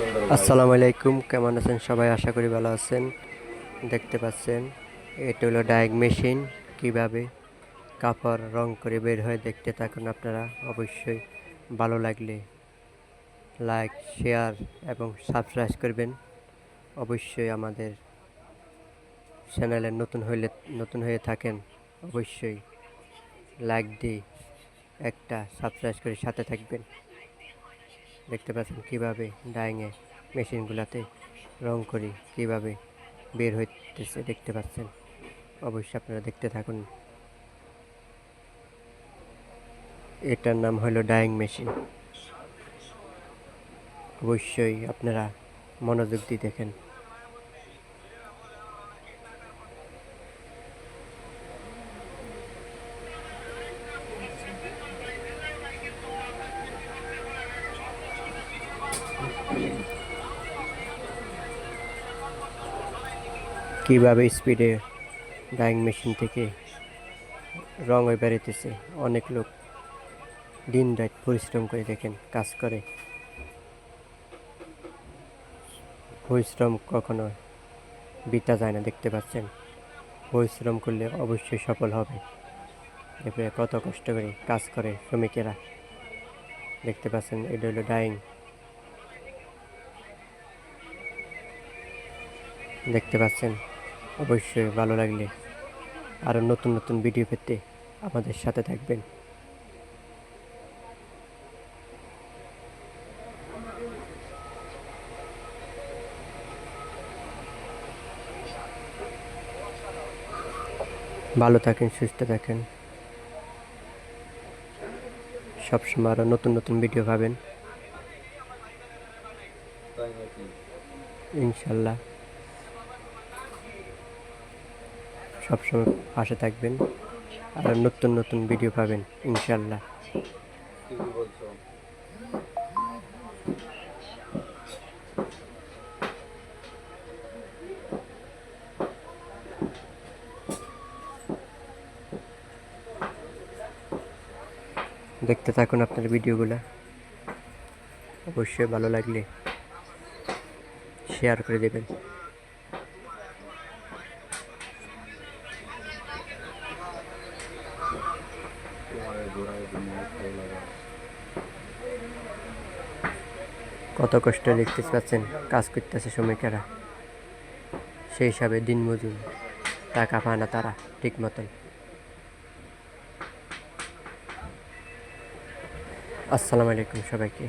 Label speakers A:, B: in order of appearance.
A: আসসালামু আলাইকুম, কেমন আছেন সবাই? আশা করি ভালো আছেন। দেখতে পাচ্ছেন এটা হলো ডাইং মেশিন। কিভাবে কাপড় রং করে বের হয় দেখতে থাকুন আপনারা। অবশ্যই ভালো লাগলে লাইক, শেয়ার এবং সাবস্ক্রাইব করবেন। অবশ্যই আমাদের চ্যানেলে নতুন হয়ে থাকেন, অবশ্যই লাইক দিয়ে একটা সাবস্ক্রাইব করে সাথে থাকবেন। দেখতে পাচ্ছেন কিভাবে ডাইংয়ে মেশিনগুলোতে রং করি কিভাবে বের হইতেছে দেখতে পাচ্ছেন। অবশ্যই আপনারা দেখতে থাকুন। এটার নাম হলো ডাইং মেশিন। অবশ্যই আপনারা মনোযোগ দিয়ে দেখেন। কিভাবে স্পিডে ডাইং মেশিন থেকে রং হয়ে বেরোতেছে। অনেক লোক দিন রাত পরিশ্রম করে দেখেন, কাজ করে। পরিশ্রম কখনো বৃথা যায় না, দেখতে পাচ্ছেন। পরিশ্রম করলে অবশ্যই সফল হবে। এরপরে কত কষ্ট করে কাজ করে শ্রমিকেরা, দেখতে পাচ্ছেন। এটা হলো ডাইং। দেখতে পাচ্ছেন। অবশ্যই ভালো লাগলে আরও নতুন নতুন ভিডিও পেতে আমাদের সাথে থাকবেন। ভালো থাকেন, সুস্থ থাকেন। সবসময় আরও নতুন নতুন ভিডিও পাবেন ইনশাল্লাহ। সবসময় পাশে থাকবেন, আর নতুন নতুন ভিডিও পাবেন ইনশাল্লাহ। দেখতে থাকুন আপনার ভিডিওগুলো। অবশ্যই ভালো লাগলে শেয়ার করে দেবেন। কত কষ্ট দেখতে পাচ্ছেন, কাজ করতেছে শ্রমিকেরা। সেই হিসাবে দিনমজুর টাকা পায় না তারা ঠিক মতন। আসসালামু আলাইকুম সবাইকে।